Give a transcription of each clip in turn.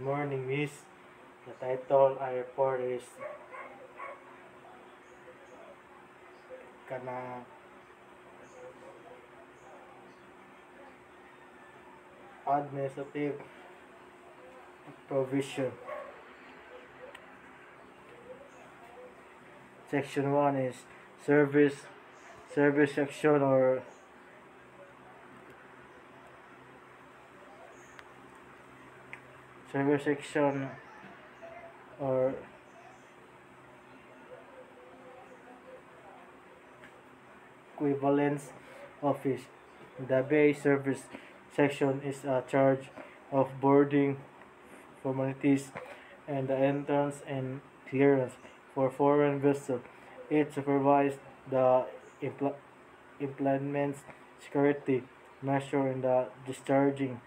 Morning, Miss. The title I report is kana administrative provision. Section 1 is service service section or service section or equivalence office. The Bay Service section is a charge of boarding formalities and the entrance and clearance for foreign vessels. It supervises the implements security measure in the discharging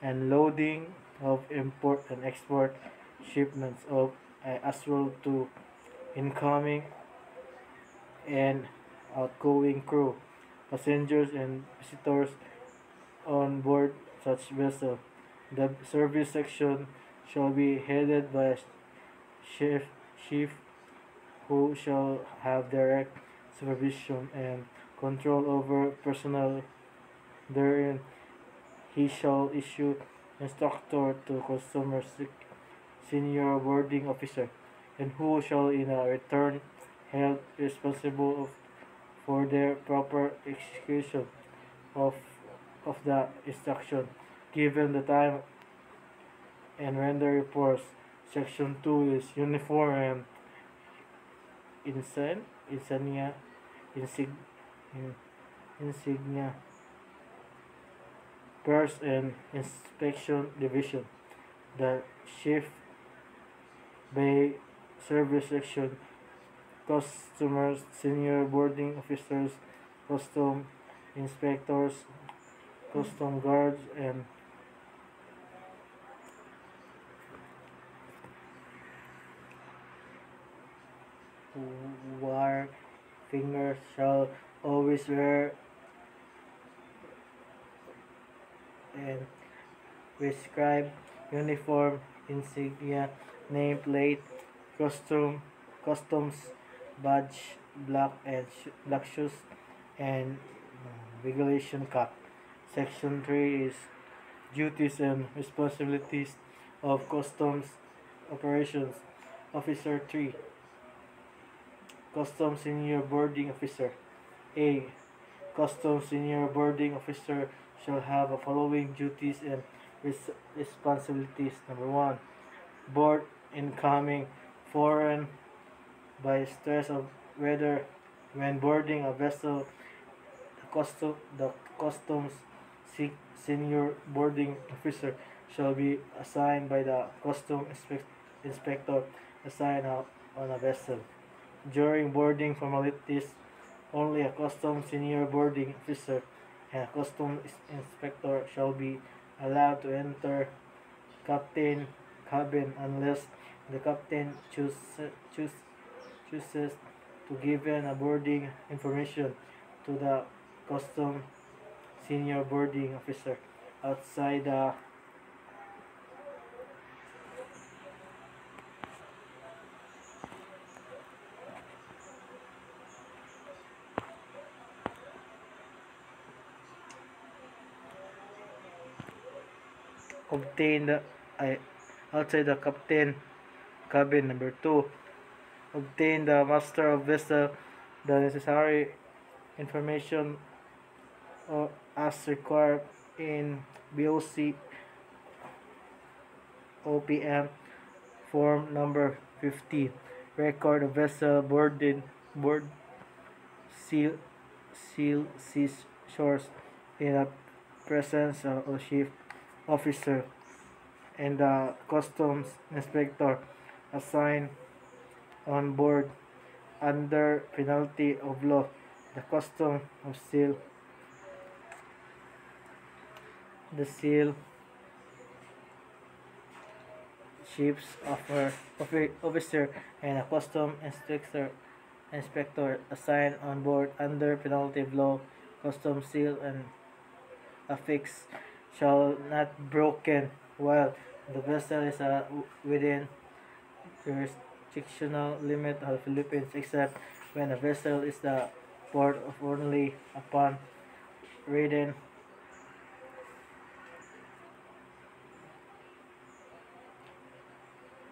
and loading of import and export shipments of as well to incoming and outgoing crew, passengers and visitors on board such vessel. The service section shall be headed by a chief, chief who shall have direct supervision and control over personnel therein. He shall issue instructor to customer senior boarding officer, and who shall in a return held responsible for their proper execution of of the instruction, given the time and render reports. Section 2 is uniform and insignia, insig, in, insignia, Pairs and Inspection Division. The Chief Bay Service Section, customers, senior boarding officers, custom inspectors, custom guards, and wire fingers shall always wear and prescribed uniform insignia, nameplate, custom, customs badge, black shoes, and regulation cap. Section 3 is duties and responsibilities of customs operations. Officer 3, Customs Senior Boarding Officer. A. Customs Senior Boarding Officer shall have the following duties and responsibilities. Number 1. Board incoming foreign by stress of weather when boarding a vessel. The customs senior boarding officer shall be assigned by the inspector assigned on a vessel. During boarding formalities, only a customs senior boarding officer and a customs inspector shall be allowed to enter captain cabin unless the captain chooses to give a boarding information to the custom senior boarding officer outside the obtain the I, outside the captain cabin. Number 2, obtain the master of vessel the necessary information as required in BOC OPM form number 15. Record of vessel board seal seashores in the presence of a chief officer and the customs inspector assigned on board under penalty of law. The custom of seal ships officer and a custom inspector assigned on board under penalty of law. Custom seal and affix shall not broken while The vessel is within jurisdictional limit of the Philippines except when a vessel is the port of only upon written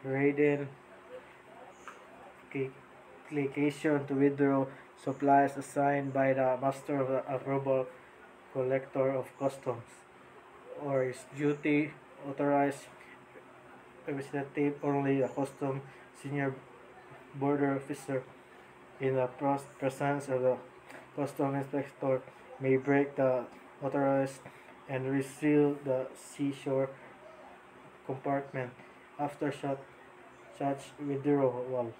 written application to withdraw supplies assigned by the master of the approval collector of customs or is duty authorized representative only the custom senior border officer in the presence of the custom inspector may break the authorized and reseal the seashore compartment after such withdrawal.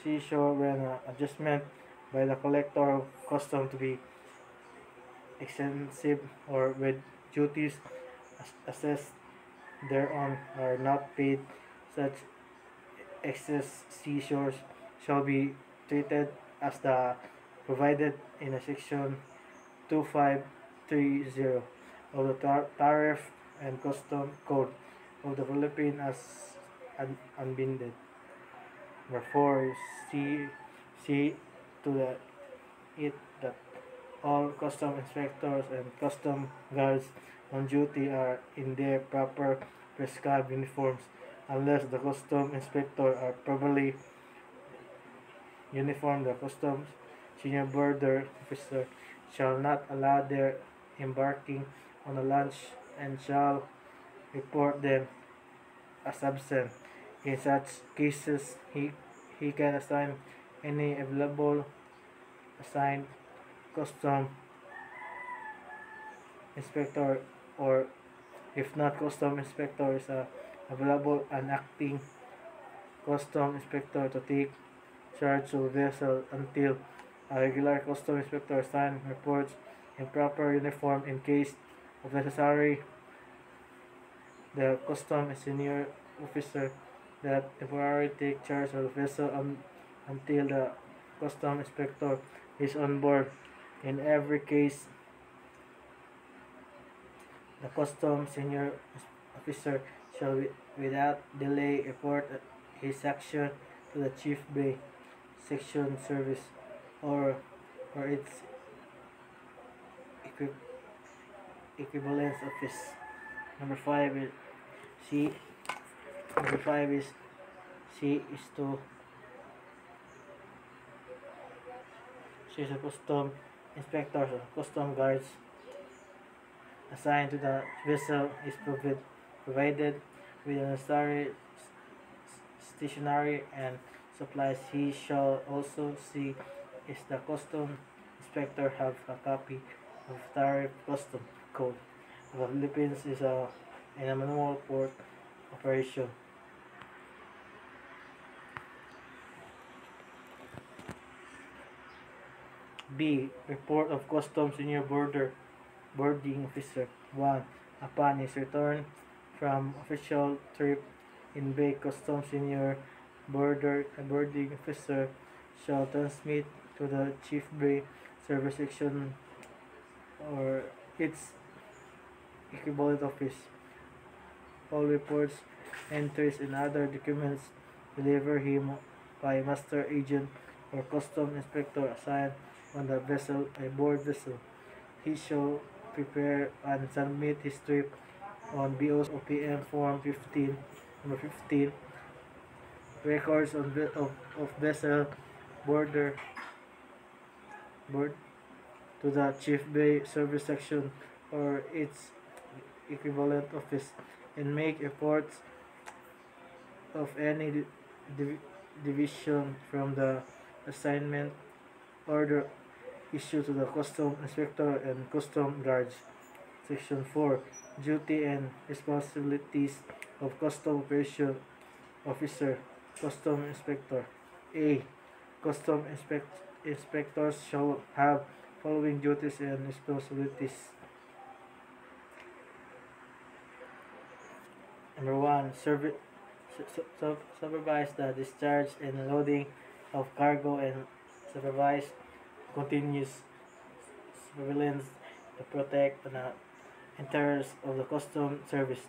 Seashore when adjustment by the collector of custom to be extensive or with duties assessed thereon are not paid, such excess seashores shall be treated as the provided in a section 2530 of the Tariff and Custom Code of the Philippines as unbinded. Therefore, see to it that all custom inspectors and custom guards on duty are in their proper prescribed uniforms unless the custom inspector are properly uniformed. The customs senior border officer shall not allow their embarking on a launch and shall report them as absent. In such cases, he can assign any available assigned custom inspector, or if not custom inspector is available, an acting custom inspector to take charge of vessel until a regular custom inspector assigned reports in proper uniform. In case of necessary, the custom senior officer that temporarily take charge of the vessel until the custom inspector is on board. In every case, the customs senior officer shall without delay report his action to the Chief Bay Section Service or its equi- equivalence office. Number 5 is C. Number 5 is C is to C is a custom inspectors or custom guards assigned to the vessel is provided with the necessary stationery and supplies. He shall also see if the custom inspector have a copy of tariff custom code. The Philippines is in a manual port operation. B. Report of Customs Senior Boarding Officer. 1. Upon his return from official trip in Bay, Customs Senior Boarding Officer shall transmit to the Chief Bay Service Section or its equivalent office all reports, entries, and other documents delivered him by master agent or custom inspector assigned on the vessel a board vessel. He shall prepare and submit his trip on BOPM Form 15, number 15, records of vessel border board to the Chief Bay Service Section or its equivalent office and make reports of any deviation from the assignment order issued to the custom inspector and custom guards. Section 4. Duty and responsibilities of custom operation officer, custom inspector. A. Custom inspectors shall have following duties and responsibilities. Number 1. Supervise the discharge and loading of cargo and supervise continuous surveillance to protect the interests of the custom service.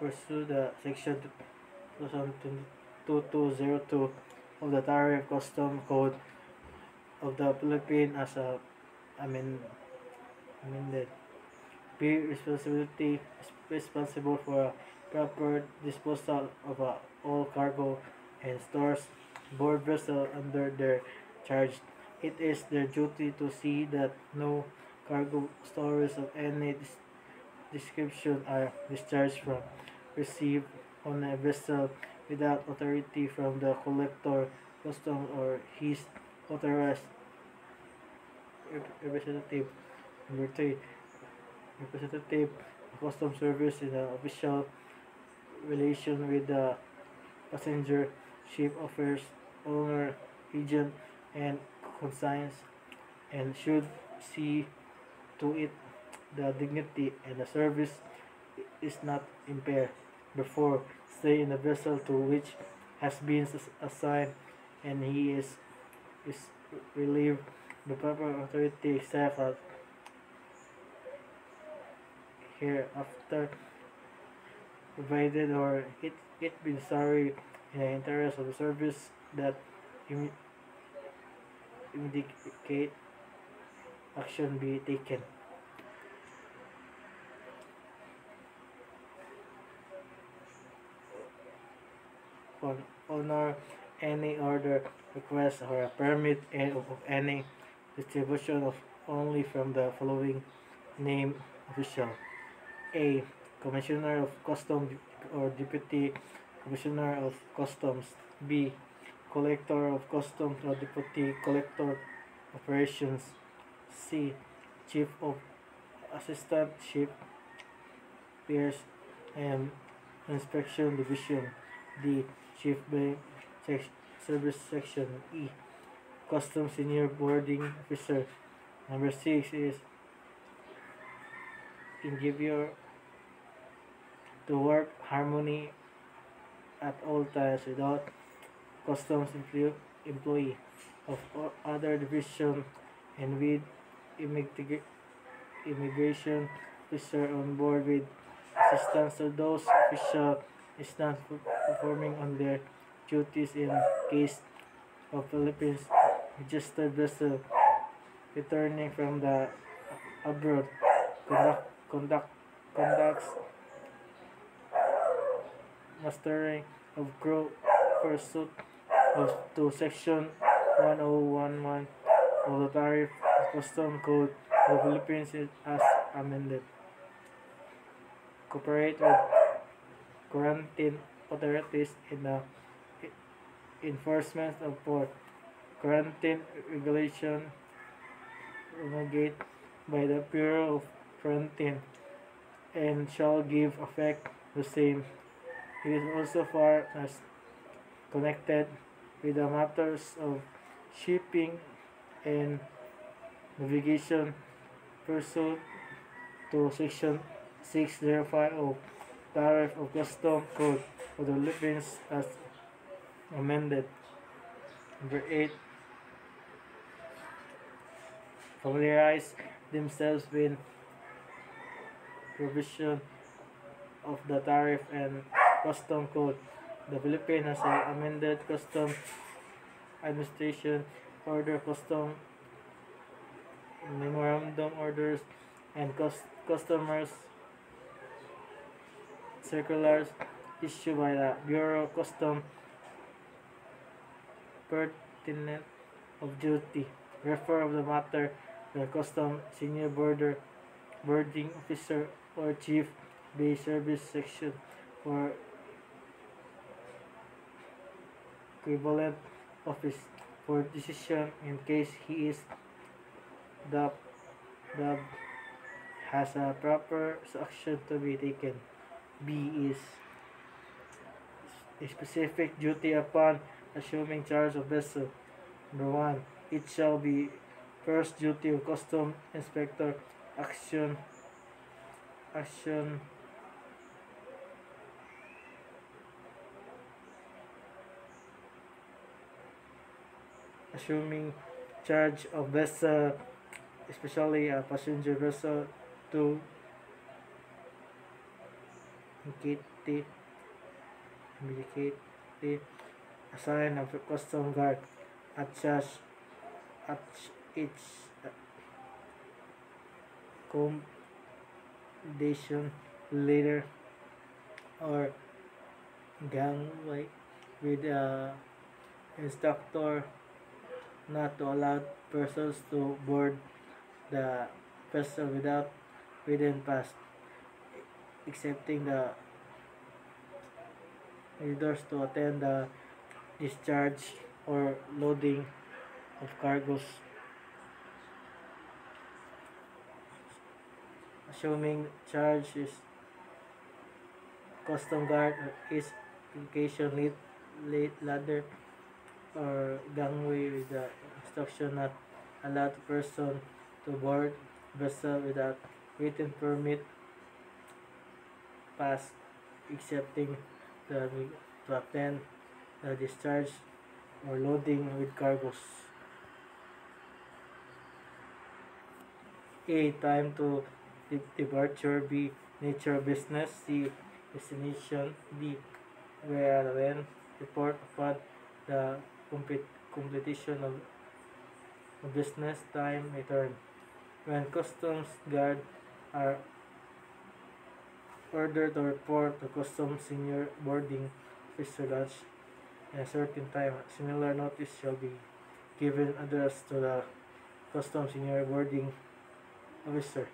pursue the Section 2022-02 of the Tariff Custom Code of the Philippines as amend, amended. Be responsible for a proper disposal of all cargo and stores board vessel under their charge. It is their duty to see that no cargo stores of any description are discharged from, received on a vessel without authority from the collector, custom, or his authorized representative. Number 3. Representative of Customs Service in an official relation with the passenger, ship affairs owner, agent, and consigns, and should see to it the dignity and the service is not impaired before stay in the vessel to which has been assigned, and he is relieved the proper authority except as hereafter provided or it been sorry in the interest of the service that indicate action be taken. Honor any order, request, or a permit of any distribution of only from the following named official: A. Commissioner of Customs or Deputy Commissioner of Customs. B. Collector of Customs or Deputy Collector Operations. C. Chief of Assistant Ship Pairs and Inspection Division. D. Chief Bank Service Section. E. Customs Senior Boarding Officer. Number 6 is endeavor to work harmony at all times without customs employee of other division and with immigration officer on board with assistance to those official is not performing on their duties in case of Philippines registered vessel returning from the abroad conducts mastering of crew pursuit of to section 1011 of the Tariff Custom Code of the Philippines as amended. Cooperate with quarantine authorities in the enforcement of port quarantine regulation promulgated by the Bureau of Quarantine and shall give effect the same. It is also far as connected with the matters of shipping and navigation pursuant to Section 605 of Tariff of Custom Code of the Philippines as amended. Number 8. Familiarize themselves with provision of the Tariff and Custom Code. The Philippines has amended Custom Administration Order, Custom Memorandum Orders, and Customers Circulars issued by the Bureau of Customs pertinent of duty. Refer of the matter the Custom Senior Boarding Officer or Chief Bay Service Section for equivalent office for decision in case he is dubbed has a proper action to be taken. B is a specific duty upon assuming charge of vessel. Number 1. It shall be first duty of custom inspector action assuming charge of vessel, especially a passenger vessel, to immediately, immediately assign a custom guard at just at each accommodation later or gangway with instructor not to allow persons to board the vessel without written pass, accepting the readers to attend the discharge or loading of cargoes, assuming charge is custom guard or is location ladder or gangway with the instruction not allowed person to board vessel without written permit pass, accepting the to attend the discharge or loading with cargoes. A. Time to departure. B. Nature of business. C. Destination. D. Where and when. Report upon the completion of business time return. When customs guard are ordered to report to customs senior boarding officer lunch in a certain time, similar notice shall be given addressed to the customs senior boarding officer.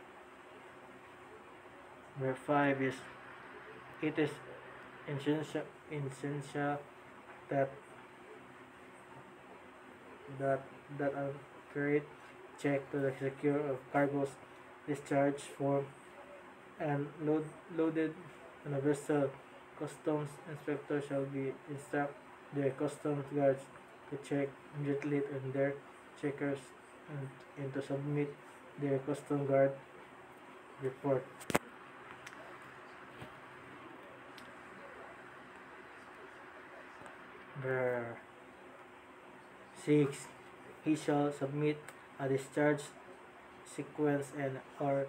Number 5 is it is essential that that that accurate check to the secure of cargoes discharge form and loaded on a vessel. Customs inspector shall be instruct their customs guards to check immediately on their checkers and to submit their custom guard report. Number 6. He shall submit a discharge sequence and or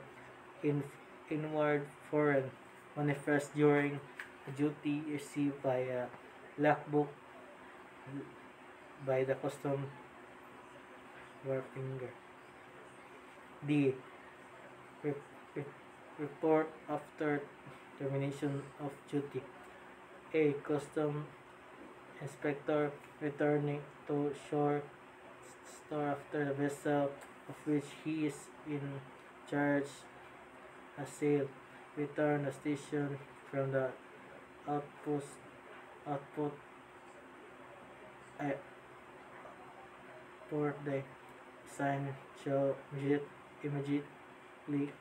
in inward foreign manifest during a duty received by a logbook by the custom finger. D. Report after termination of duty. A. Custom inspector returning to shore store after the vessel of which he is in charge has sailed. Return the station from the output port the sign shall immediately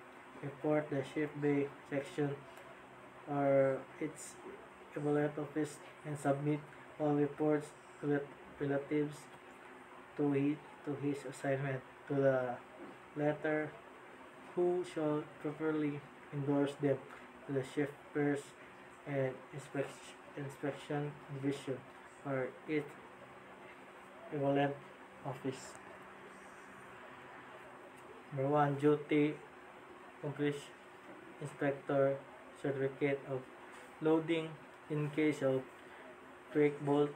report the ship bay section or its equivalent office and submit all reports relatives to his assignment to the letter who shall properly endorse them to the shippers and inspection division or its equivalent office. Number 1. Duty Accomplish Inspector Certificate of Loading in case of break bolt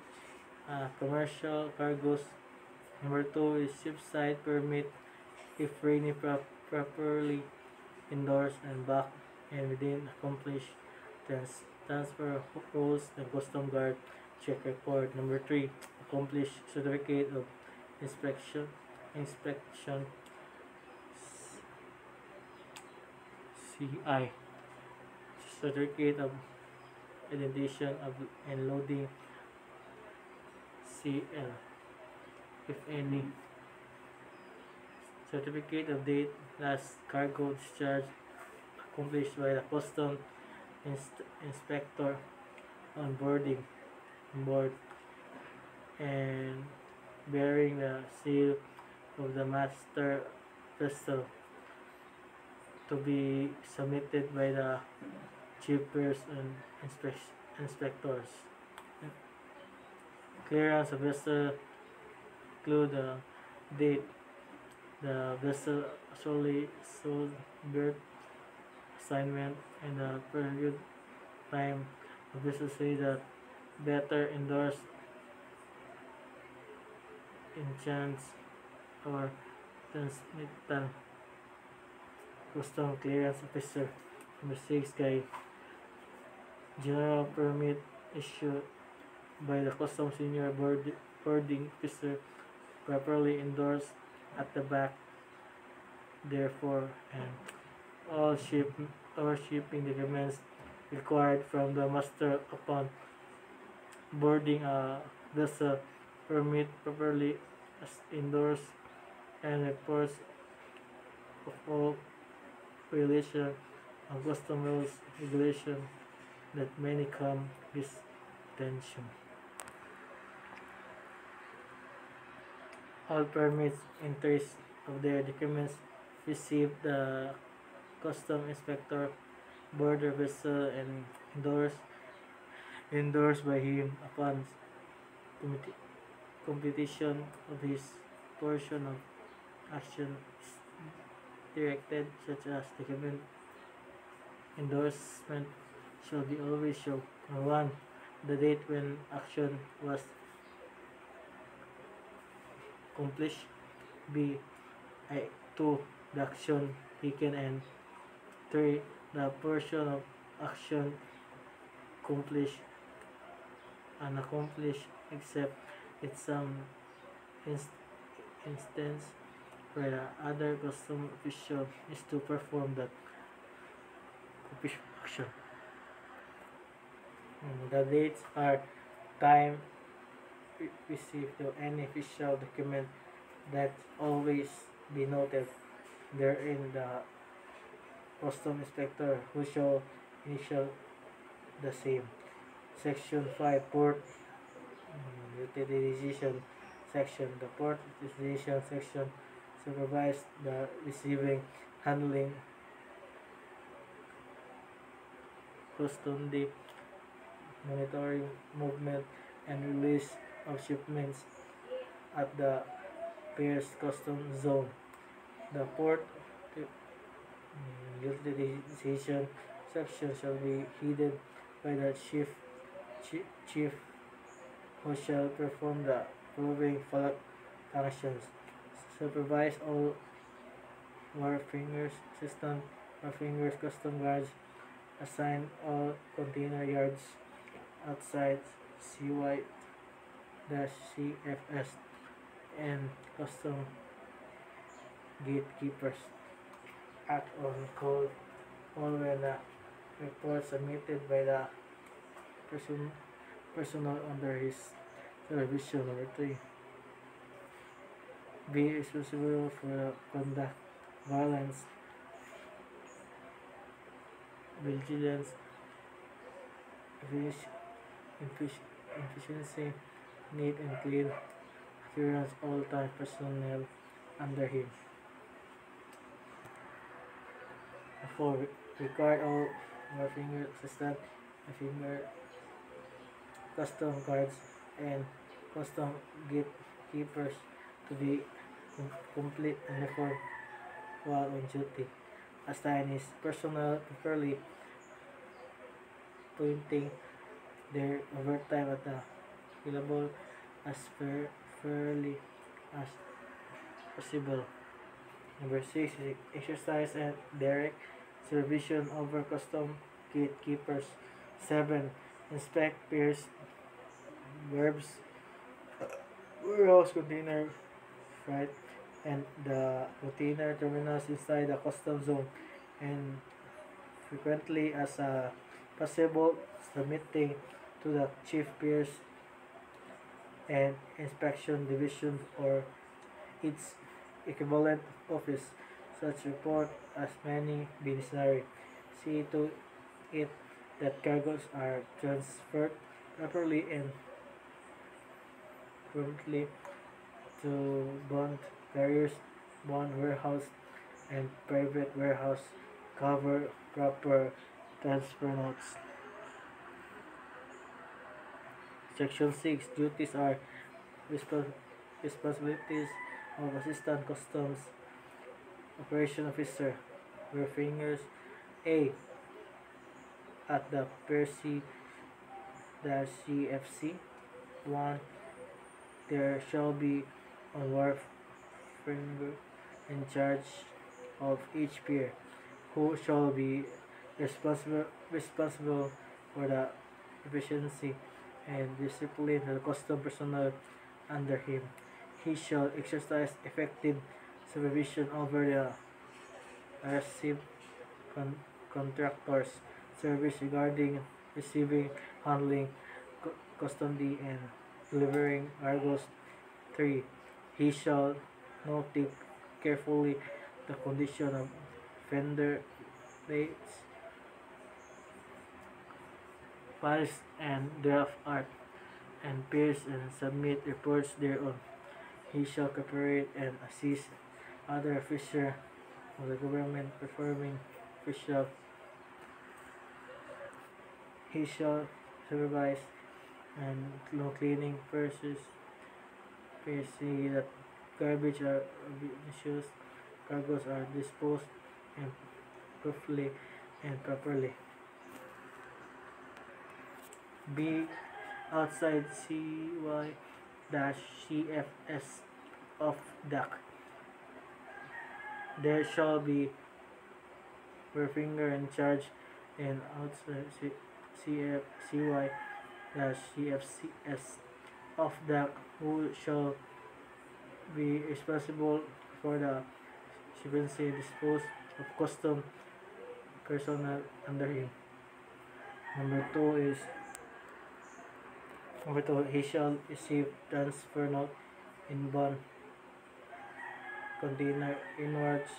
commercial cargoes. Number 2 is shipside permit if Rainy properly endorsed and backed and within accomplished transfer rules and custom guard check record. Number 3, accomplished certificate of inspection CI certificate of identification of and loading CL if any certificate of date last cargo discharge accomplished by the custom inspector on board and bearing the seal of the master vessel to be submitted by the shippers and inspectors. Clearance of vessel include the date the vessel solely sold berth assignment and the period time, officials say that better endorsed enchants or transmittal custom clearance officer. Number 6 guy, general permit issued by the custom senior boarding officer properly endorsed at the back, therefore, and all shipping documents required from the master upon boarding a vessel, permit properly as endorsed, and reports of all violation of custom rules regulation that may come his attention. All permits in trace of their documents received the custom inspector border vessel and endorsed by him upon completion of his portion of action directed, such as document endorsement shall be always show 1. The date when action was accomplished. B. 2. The action taken, and 3. The portion of action accomplished, unaccomplished, except in some instance where the other custom official is to perform that action. The dates are time received to any official document that always be noted therein. The custom inspector who shall initial the same. Section 5 Port Utilization Section. The Port Utilization Section supervise the receiving, handling, custody, monitoring, movement, and release of shipments at the Pierce Custom Zone. The Port Utilization Section shall be headed by the chief who shall perform the following functions: supervise all wharfingers, assistant wharfingers, custom guards, assign all container yards outside CY-CFS, and custom gatekeepers act on call all when the report submitted by the personnel under his supervision. Number 3. Be responsible for the conduct, violence, vigilance, efficiency, neat and clean appearance all time personnel under him. 4. Require all finger assistant, finger custom guards, and custom gatekeepers to be complete uniform while on duty. Assign his personnel properly, pointing their overtime at the available as fairly as possible. Number 6 is exercise and direct supervision over custom gatekeepers. 7. Inspect Pierce verbs, warehouse container freight, and the container terminals inside the custom zone, and frequently as possible submitting to the Chief Pierce and Inspection Division or its equivalent office such report as may be necessary. See to it that cargoes are transferred properly and promptly to bond carriers, bond warehouse, and private warehouse. Cover proper transfer notes. Section 6. Duties are responsibilities of Assistant Customs Operation Officer. Where fingers. A. at the Percy-CFC 1, there shall be a wharfinger in charge of each pier, who shall be responsible for the efficiency and discipline of the custom personnel under him. He shall exercise effective supervision over the receive con- contractors service regarding receiving, handling, custody, and delivering cargoes. 3. He shall note carefully the condition of fender plates, files, and draft art, and peers and submit reports thereon. He shall cooperate and assist other officers of the government performing official. He shall supervise and cleaning purses, see that garbage or issues cargoes are disposed and properly and properly. B. Outside CY-CFS of DAC, there shall be finger in charge and outside CY-CFCS of DAC, who shall be responsible for the efficiency dispose of custom personnel under him. Number two, he shall receive transfer note in bond container inwards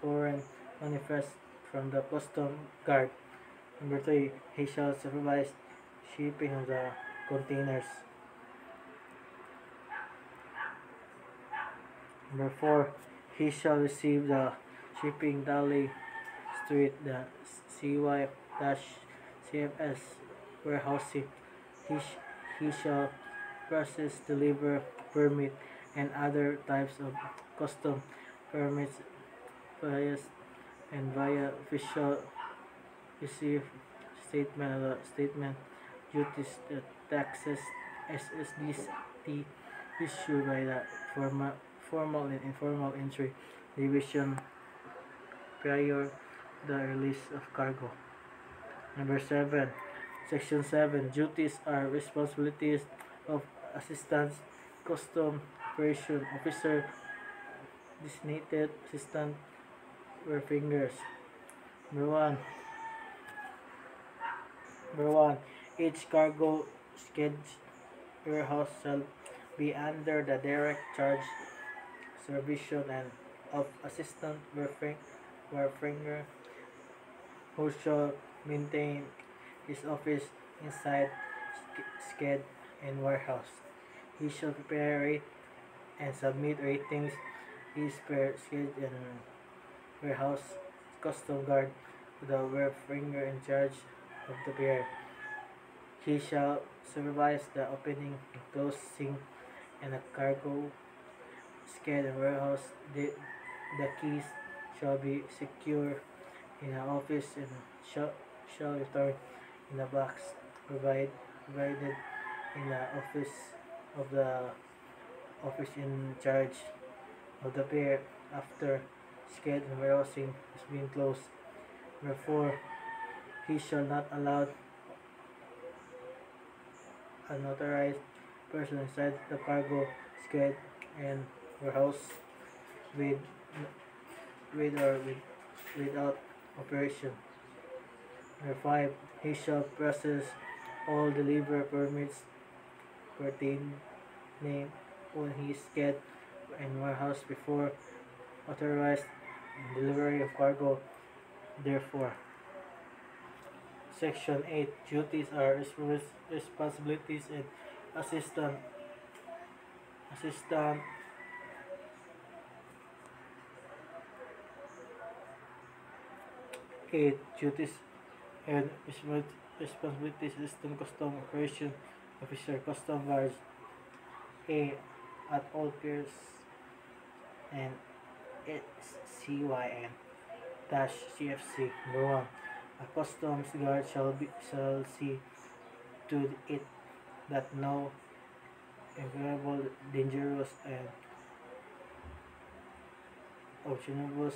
foreign manifest from the custom guard. Number 3, he shall supervise shipping of the containers. Number 4, he shall receive the shipping tally street the CY-CFS warehousing. He shall process, deliver, permit, and other types of custom permits via official receive statement duties, the taxes, SSDT issued by the formal and informal entry division prior to the release of cargo. Number 7. Section 7. Duties are responsibilities of Assistant Custom Operation Officer, designated assistant fingers. Number 1. Each cargo scheduled warehouse shall be under the direct charge, supervision, and of assistant finger, who shall maintain his office inside sked and warehouse. He shall prepare rate and submit ratings is per sked and warehouse custom guard to the finger in charge of the pier. He shall supervise the opening and closing and the cargo sked and warehouse. The keys shall be secure in the office and shall return in a box provided in the office of the office in charge of the pier after sked and warehousing has been closed. Number 4, he shall not allow unauthorized person inside the cargo sked and warehouse with or without operation. Number 5, he shall process all delivery permits pertaining on his sked and warehouse before authorized delivery of cargo. Therefore, Section 8. Duties are responsibilities and assistant 8. Duties and responsibilities assistant custom operation officer custom guards. A. At all piers and CYN CFC. Number 1. A customs guard shall see to it that no invaluable, dangerous, and obscenous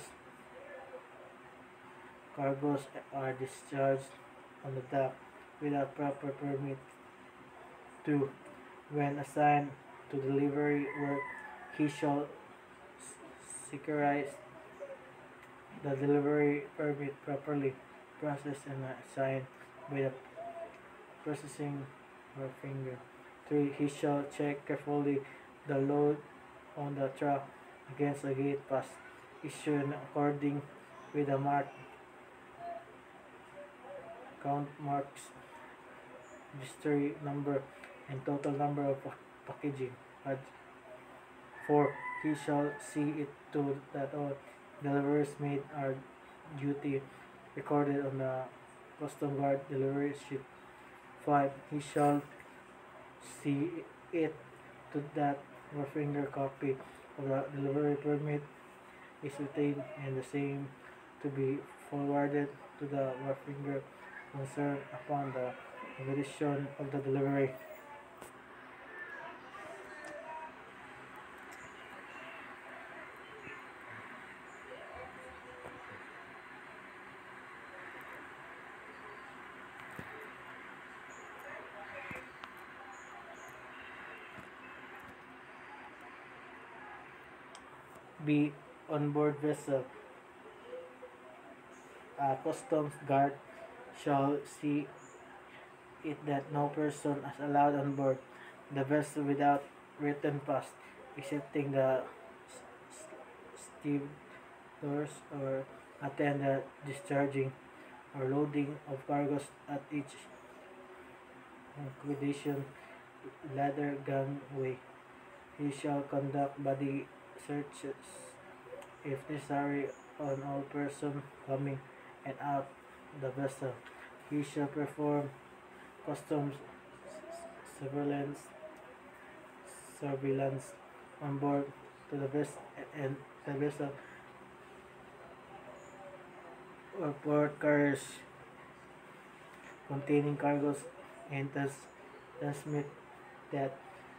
cargoes are discharged on the dock without proper permit. 2. When assigned to delivery work, he shall securize the delivery permit properly processed and assigned by the processing or finger. 3. He shall check carefully the load on the truck against a gate pass issued according with the mark, count marks, registry number, and total number of packaging. 4. He shall see it to that all deliveries made are duty recorded on the custom guard delivery sheet. 5. He shall see it to that your finger copy of the delivery permit is retained and the same to be forwarded to the finger concerned upon the completion of the delivery. B. On board vessel, a customs guard shall see it that no person is allowed on board the vessel without written pass, excepting the stevedores or attendant discharging or loading of cargoes at each accommodation ladder gangway. He shall conduct body searches if necessary on all persons coming and out the vessel. He shall perform customs surveillance surveillance on board to the vessel and the vessel or port carriers containing cargoes and transmit that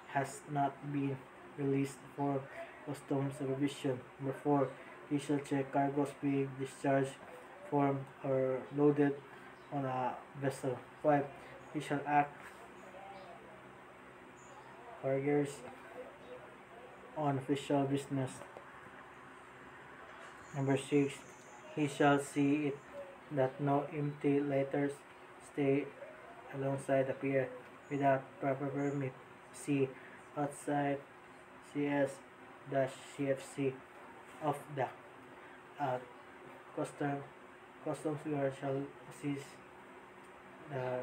has not been released for customs supervision. Before he shall check cargoes being discharged from or loaded on a vessel. 5. He shall act carriers on official business. Number 6. He shall see it that no empty lighters stay alongside the pier without proper permit. C. Outside CS-CFC of the uh, custom, customs guard shall assist the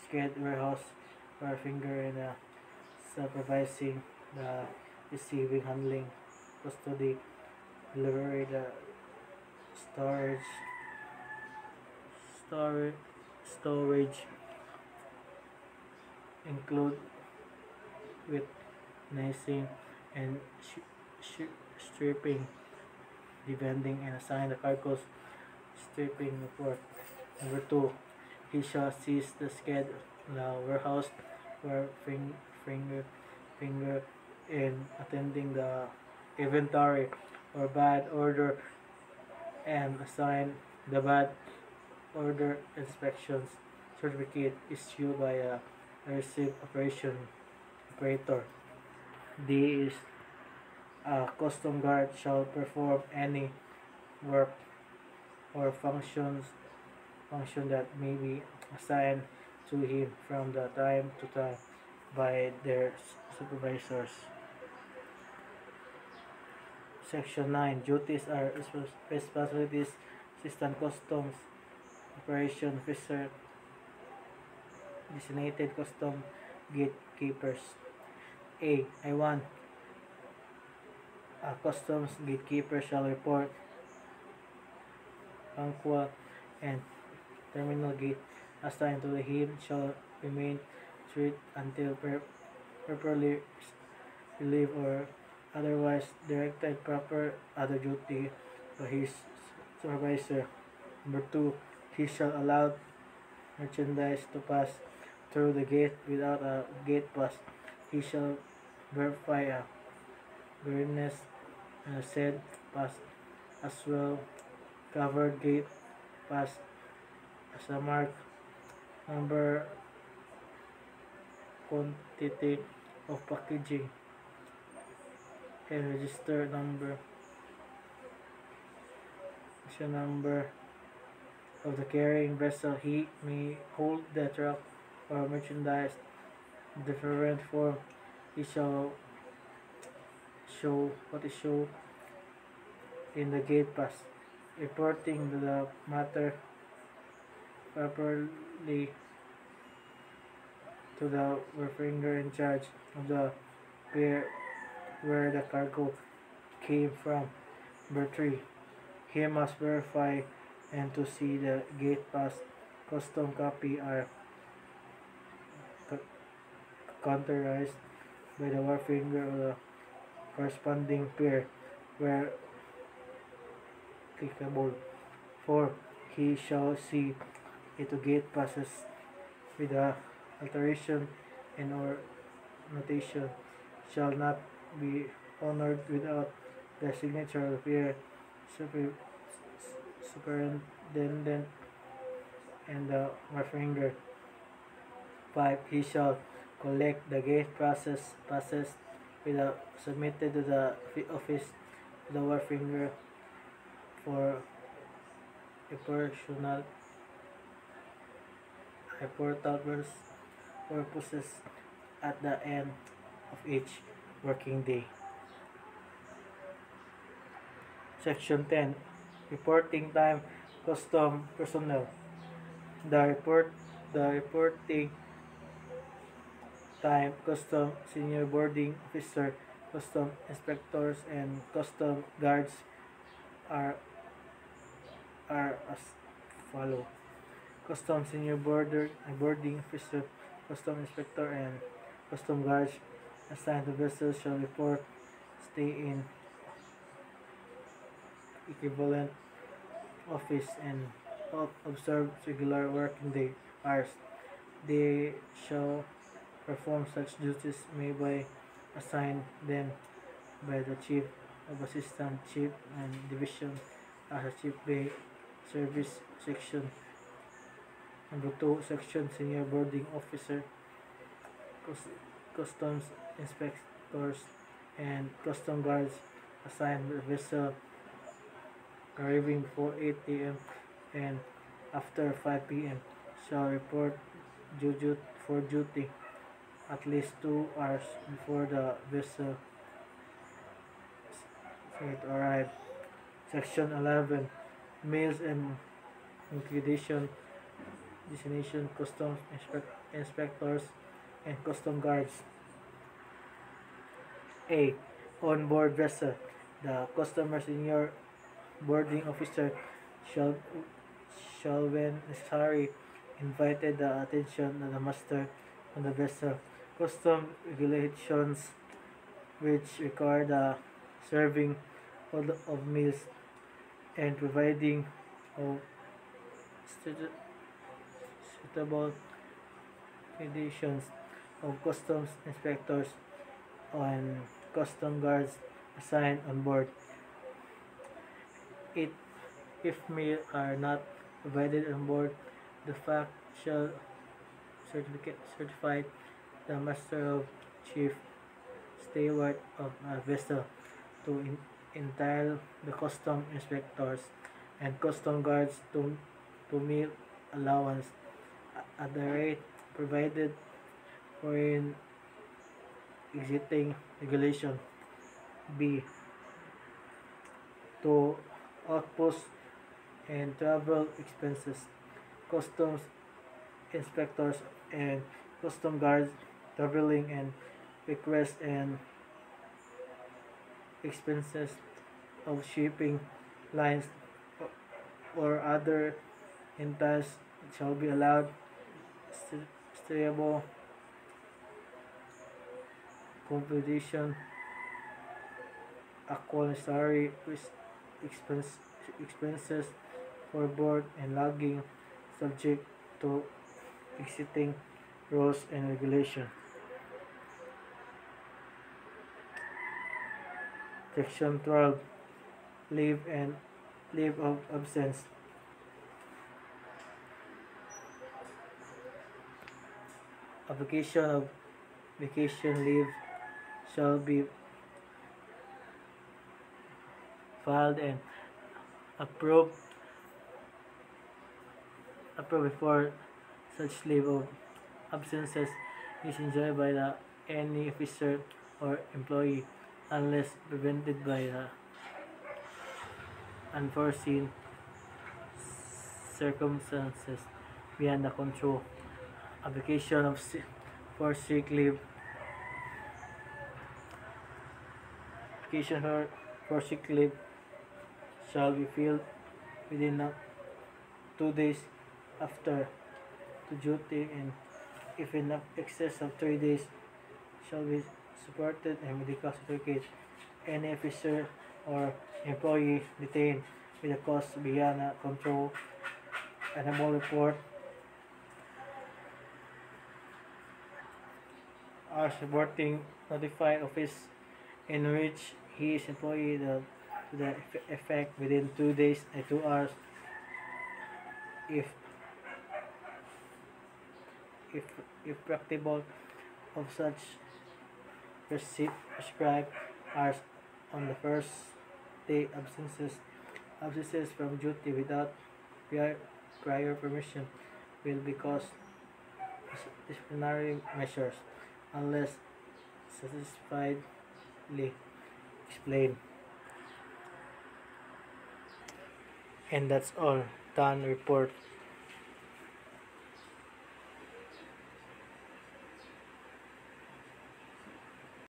skilled warehouse or finger in supervising the receiving, handling, custody, delivery, the storage, storage, storage include witnessing and stripping, defending and assign the cargoes stripping report. Number 2. He shall seize the sked the warehouse where finger in attending the inventory or bad order and assign the bad order inspections certificate issued by a receipt operation operator. D is a custom guard shall perform any work or function that may be assigned to him from the time to time by their supervisors. Section 9. Duties are responsibilities assistant customs operation officer designated custom gatekeepers. A. I1. A customs gatekeeper shall report punctual and terminal gate assigned to him shall remain strict until properly relieved or otherwise directed proper other duty to his supervisor. Number 2. He shall allow merchandise to pass through the gate without a gate pass. He shall verify a greenness and a said pass as well covered gate pass as a mark number quantity of packaging and register number of the carrying vessel. He may hold the truck or merchandise different form. He shall show what is shown in the gate pass, reporting the matter properly to the finger in charge of the pier where the cargo came from. Number 3. He must verify and to see the gate pass custom copy are counterized by the finger of the corresponding pair where clickable. 4. He shall see it to gate passes with the alteration and or notation shall not be honored without the signature of the peer superintendent and the finger. 5. He shall collect the gate passes without submitted to the office of the finger for a personal purposes at the end of each working day. Section 10. Reporting time custom personnel. The reporting time custom senior boarding officer, custom inspectors and custom guards are as follow. Custom senior boarding officer, custom inspector and custom guards assigned to vessels shall report stay in equivalent office and observe regular working day hours. They shall perform such duties made by assigned them by the chief of assistant chief and division as a chief bay service section. Number 2. Section senior boarding officer, customs inspectors and custom guards assigned the vessel arriving before 8 a.m. and after 5 p.m. shall report for duty at least 2 hours before the vessel arrive. Section 11. Meals and liquidation destination customs inspectors and custom guards. A. On board vessel. The customer senior boarding officer shall when necessary invited the attention of the master on the vessel. Custom regulations which require the serving of meals and providing of suitable conditions of customs inspectors and custom guards assigned on board. If meals are not provided on board, the fact shall certify the master of chief steward of a vessel to entitle the custom inspectors and custom guards to meal allowance at the rate provided for in exiting regulation. B. To outpost and travel expenses. Customs inspectors and custom guards traveling and request and expenses of shipping lines or other entities shall be allowed stable competition necessary expenses for board and logging subject to existing rules and regulation. Section 12. Leave and leave of absence. Application of vacation leave shall be filed and approved approved before such leave of absences is enjoyed by any officer or employee unless prevented by the unforeseen circumstances beyond the control. Application of for sick leave. Application for sick leave shall be filled within 2 days after to duty, and if in excess of 3 days shall be supported a medical certificate. Any officer or employee detained with a cause beyond control, an annual report or supporting notified office in which he is employed to the effect within 2 days and 2 hours if if if practicable of such prescribed hours on the first day. Absences from duty without prior permission will be cause disciplinary measures unless satisfiedly explained. And that's all. Done report.